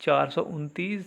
429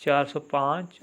405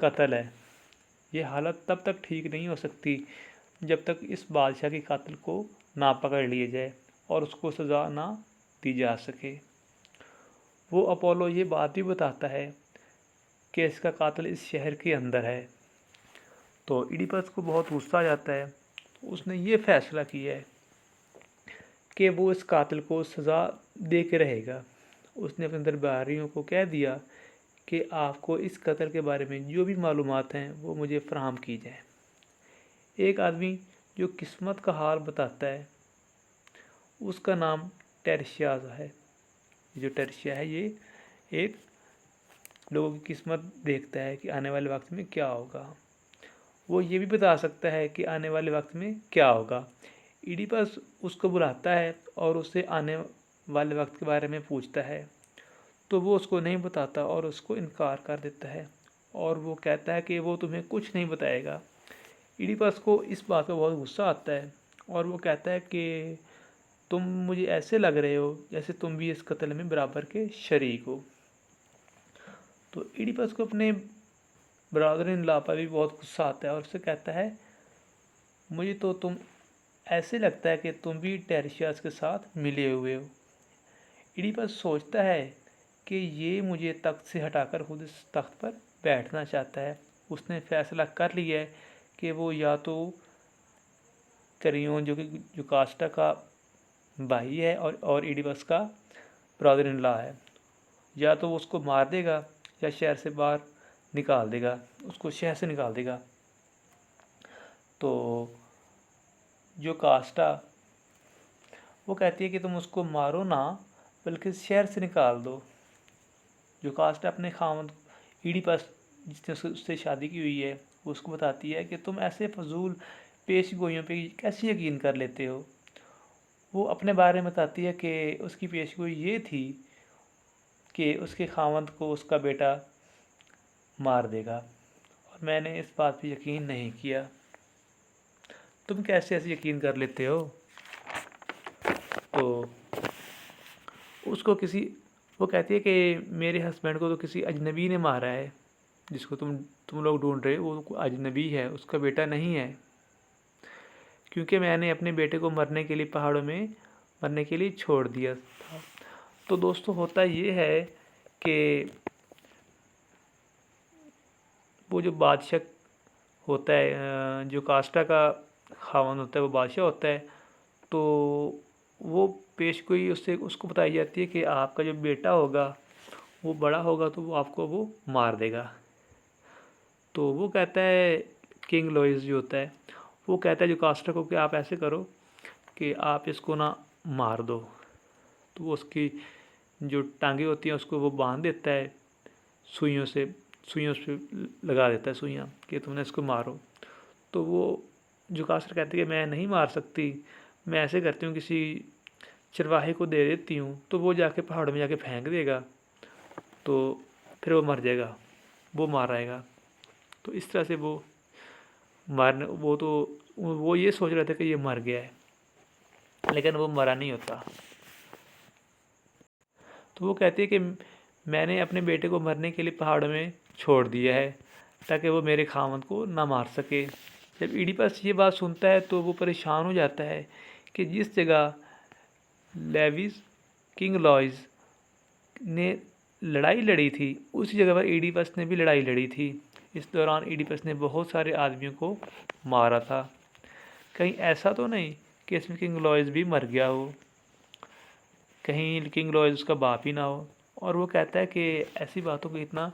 قتل ہے۔ یہ حالت تب تک ٹھیک نہیں ہو سکتی جب تک اس بادشاہ کے قاتل کو نہ پکڑ لیا جائے اور اس کو سزا نہ دی جا سکے۔ وہ اپولو یہ بات بھی بتاتا ہے کہ اس کا قاتل اس شہر کے اندر ہے۔ تو ایڈیپس کو بہت غصہ آ جاتا ہے۔ اس نے یہ فیصلہ کیا ہے کہ وہ اس قاتل کو سزا دے کے رہے گا۔ اس نے اپنے درباریوں کو کہہ دیا کہ آپ کو اس قتل کے بارے میں جو بھی معلومات ہیں وہ مجھے فراہم کی جائیں۔ ایک آدمی جو قسمت کا حال بتاتا ہے، اس کا نام ٹیرشیاز ہے۔ جو ٹیرشیا ہے یہ ایک لوگوں کی قسمت دیکھتا ہے کہ آنے والے وقت میں کیا ہوگا۔ وہ یہ بھی بتا سکتا ہے کہ آنے والے وقت میں کیا ہوگا۔ ایڈیپس اس کو بلاتا ہے اور اس سے آنے والے وقت کے بارے میں پوچھتا ہے، تو وہ اس کو نہیں بتاتا اور اس کو انکار کر دیتا ہے، اور وہ کہتا ہے کہ وہ تمہیں کچھ نہیں بتائے گا۔ ایڈیپس کو اس بات کا بہت غصہ آتا ہے اور وہ کہتا ہے کہ تم مجھے ایسے لگ رہے ہو جیسے تم بھی اس قتل میں برابر کے شریک ہو۔ تو ایڈیپس کو اپنے برادر ان لا پر بھی بہت غصہ آتا ہے اور اسے کہتا ہے مجھے تو تم ایسے لگتا ہے کہ تم بھی ٹیرشیاس کے ساتھ ملے ہوئے ہو۔ ایڈیپس سوچتا ہے کہ یہ مجھے تخت سے ہٹا کر خود اس تخت پر بیٹھنا چاہتا ہے۔ اس نے فیصلہ کر لیا ہے کہ وہ یا تو کریون جو کاسٹا کا بھائی ہے اور ایڈیپس کا برادر ان لا ہے، یا تو وہ اس کو مار دے گا یا شہر سے باہر نکال دے گا، اس کو شہر سے نکال دے گا۔ تو جو کاسٹا وہ کہتی ہے کہ تم اس کو مارو نہ بلکہ شہر سے نکال دو۔ جو کاسٹا اپنے خاوند ایڈیپس جس نے اس سے شادی کی ہوئی ہے وہ اس کو بتاتی ہے کہ تم ایسے فضول پیش گوئیوں پہ کیسے یقین کر لیتے ہو۔ وہ اپنے بارے میں بتاتی ہے کہ اس کی پیش گوئی یہ تھی کہ اس کے خاوند کو اس کا بیٹا مار دے گا، اور میں نے اس بات پہ یقین نہیں کیا۔ تم کیسے ایسے یقین کر لیتے ہو؟ تو اس کو وہ کہتی ہے کہ میرے ہسبینڈ کو تو کسی اجنبی نے مارا ہے، جس کو تم لوگ ڈھونڈ رہے ہو وہ اجنبی ہے، اس کا بیٹا نہیں ہے، کیونکہ میں نے اپنے بیٹے کو مرنے کے لیے پہاڑوں میں مرنے کے لیے چھوڑ دیا تھا۔ تو دوستو ہوتا یہ ہے کہ وہ جو بادشاہ ہوتا ہے، جو کاسٹا کا خاوند ہوتا ہے، وہ بادشاہ ہوتا ہے، تو وہ پیش گوئی اس کو بتائی جاتی ہے کہ آپ کا جو بیٹا ہوگا وہ بڑا ہوگا تو وہ آپ کو وہ مار دے گا۔ تو وہ کہتا ہے کنگ لوئس جو ہوتا ہے وہ کہتا ہے جو کاسٹا کو کہ آپ ایسے کرو کہ آپ اس کو نہ مار دو۔ تو وہ اس کی جو ٹانگیں ہوتی ہیں اس کو وہ باندھ دیتا ہے سوئیوں سے پہ لگا دیتا ہے سوئیاں کہ تم نے اس کو مارو۔ تو وہ جو کاسٹا کہتی ہے کہ میں نہیں مار سکتی، میں ایسے کرتی ہوں کسی چرواہے کو دے دیتی ہوں تو وہ جا کے پہاڑوں میں جا کے پھینک دے گا، تو پھر وہ مر جائے گا، وہ مار آئے گا۔ تو اس طرح سے وہ یہ سوچ رہے تھے کہ یہ مر گیا ہے، لیکن وہ مرا نہیں ہوتا۔ تو وہ کہتی ہے کہ میں نے اپنے بیٹے کو مرنے کے لیے پہاڑوں میں چھوڑ دیا ہے تاکہ وہ میرے خاوند کو نہ مار سکے۔ جب ایڈیپس یہ بات سنتا ہے تو وہ پریشان ہو جاتا ہے کہ جس جگہ کنگ لوئس نے لڑائی لڑی تھی اسی جگہ پر ایڈیپس نے بھی لڑائی لڑی تھی۔ اس دوران ایڈیپس نے بہت سارے آدمیوں کو مارا تھا۔ کہیں ایسا تو نہیں کہ اس میں کنگ لوئس بھی مر گیا ہو، کہیں کنگ لوئس اس کا باپ ہی نہ ہو۔ اور وہ کہتا ہے کہ ایسی باتوں کو اتنا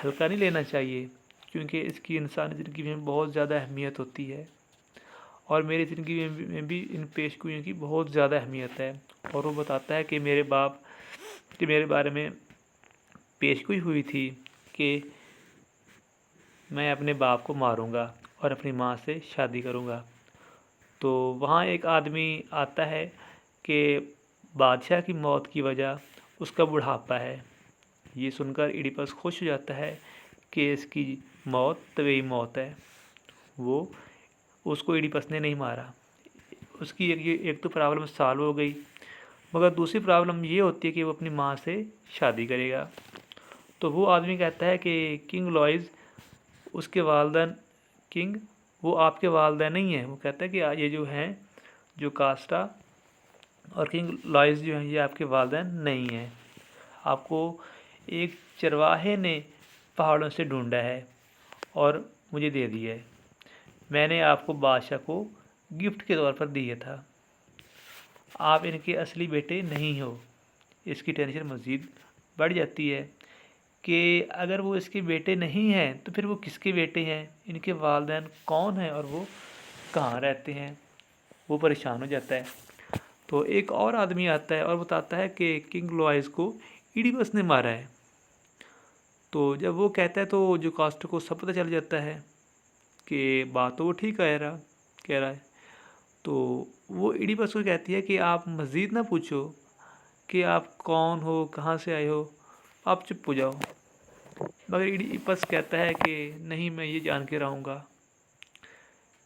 ہلکا نہیں لینا چاہیے، کیونکہ اس کی انسانی زندگی میں بہت زیادہ اہمیت ہوتی ہے، اور میری زندگی میں بھی ان پیش گوئیوں کی بہت زیادہ اہمیت ہے۔ اور وہ بتاتا ہے کہ میرے بارے میں پیش گوئی ہوئی تھی کہ میں اپنے باپ کو ماروں گا اور اپنی ماں سے شادی کروں گا۔ تو وہاں ایک آدمی آتا ہے کہ بادشاہ کی موت کی وجہ اس کا بڑھاپا ہے۔ یہ سن کر ایڈیپس خوش ہو جاتا ہے کہ اس کی موت طبیعی موت ہے، اس کو ایڈیپس نے نہیں مارا۔ اس کی ایک تو پرابلم سالو ہو گئی، مگر دوسری پرابلم یہ ہوتی ہے کہ وہ اپنی ماں سے شادی کرے گا۔ تو وہ آدمی کہتا ہے کہ کنگ لوئس اس کے والدین کنگ وہ آپ کے والدین نہیں ہیں، وہ کہتا ہے کہ یہ جو ہیں جو کاسٹا اور کنگ لوئس جو ہیں یہ آپ کے والدین نہیں ہیں، آپ کو ایک چرواہے نے پہاڑوں سے ڈھونڈا ہے اور مجھے دے دیا ہے، میں نے آپ کو بادشاہ کو گفٹ کے طور پر دیا تھا، آپ ان کے اصلی بیٹے نہیں ہو۔ اس کی ٹینشن مزید بڑھ جاتی ہے کہ اگر وہ اس کے بیٹے نہیں ہیں تو پھر وہ کس کے بیٹے ہیں، ان کے والدین کون ہیں اور وہ کہاں رہتے ہیں، وہ پریشان ہو جاتا ہے۔ تو ایک اور آدمی آتا ہے اور بتاتا ہے کہ کنگ لوائس کو ایڈیپس نے مارا ہے۔ تو جب وہ کہتا ہے تو جو کاسٹ کو سب پتہ چل جاتا ہے کہ بات تو وہ ٹھیک کہہ رہا ہے۔ تو وہ ایڈیپس کو کہتی ہے کہ آپ مزید نہ پوچھو کہ آپ کون ہو، کہاں سے آئے ہو، آپ چپ ہو جاؤ۔ مگر ایڈیپس کہتا ہے کہ نہیں، میں یہ جان کے رہوں گا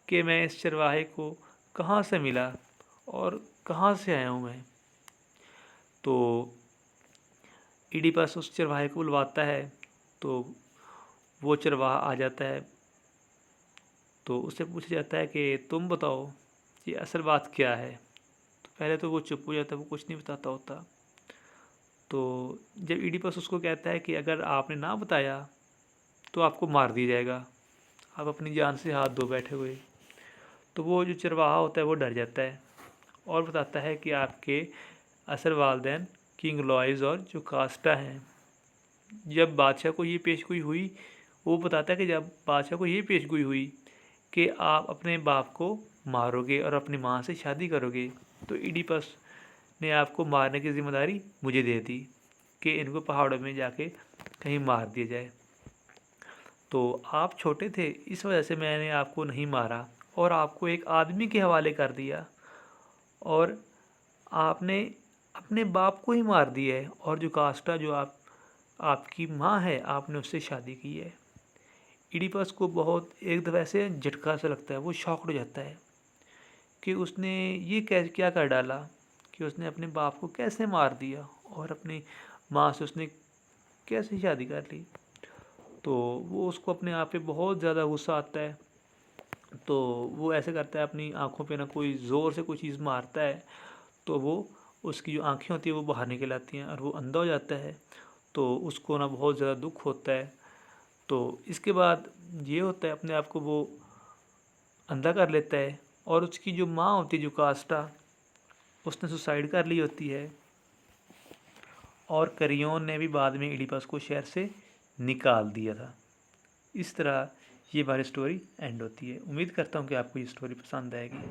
کہ میں اس چرواہے کو کہاں سے ملا اور کہاں سے آیا ہوں میں۔ تو ایڈیپس اس چرواہے کو بلواتا ہے، تو وہ چرواہا آ جاتا ہے، تو اس سے پوچھا جاتا ہے کہ تم بتاؤ یہ اصل بات کیا ہے۔ تو پہلے تو وہ چپ ہو جاتا ہے، وہ کچھ نہیں بتاتا ہوتا۔ تو جب ایڈیپس اس کو کہتا ہے کہ اگر آپ نے نہ بتایا تو آپ کو مار دیا جائے گا، آپ اپنی جان سے ہاتھ دھو بیٹھے ہوئے۔ تو وہ جو چرواہا ہوتا ہے وہ ڈر جاتا ہے اور بتاتا ہے کہ آپ کے اصل والدین کنگ لوائس اور جو کاسٹا ہیں۔ جب بادشاہ کو یہ پیشگوئی ہوئی، وہ بتاتا ہے کہ جب بادشاہ کو یہ پیشگوئی ہوئی کہ آپ اپنے باپ کو مارو گے اور اپنی ماں سے شادی کرو گے، تو ایڈیپس نے آپ کو مارنے کی ذمہ داری مجھے دے دی کہ ان کو پہاڑوں میں جا کے کہیں مار دیا جائے۔ تو آپ چھوٹے تھے، اس وجہ سے میں نے آپ کو نہیں مارا اور آپ کو ایک آدمی کے حوالے کر دیا، اور آپ نے اپنے باپ کو ہی مار دیا ہے، اور جو کاسٹا جو آپ کی ماں ہے، آپ نے اس سے شادی کی ہے۔ ایڈیپس کو بہت ایک دفعہ سے جھٹکا سا لگتا ہے، وہ شاکڈ ہو جاتا ہے کہ اس نے یہ کیا کر ڈالا، کہ اس نے اپنے باپ کو کیسے مار دیا اور اپنی ماں سے اس نے کیسے شادی کر لی۔ تو وہ اس کو اپنے آپ پہ بہت زیادہ غصہ آتا ہے، تو وہ ایسے کرتا ہے، اپنی آنکھوں پہ نہ کوئی زور سے کوئی چیز مارتا ہے، تو وہ اس کی جو آنکھیں ہوتی ہیں وہ باہر نکل آتی ہیں اور وہ اندھا ہو جاتا ہے۔ تو اس کو نا بہت زیادہ دکھ ہوتا ہے۔ تو اس کے بعد یہ ہوتا ہے، اپنے آپ کو وہ اندھا کر لیتا ہے، اور اس کی جو ماں ہوتی ہے جو کاسٹا، اس نے سوسائڈ کر لی ہوتی ہے، اور کریون نے بھی بعد میں ایڈیپس کو شہر سے نکال دیا تھا۔ اس طرح یہ ہماری سٹوری اینڈ ہوتی ہے۔ امید کرتا ہوں کہ آپ کو یہ سٹوری پسند آئے گی۔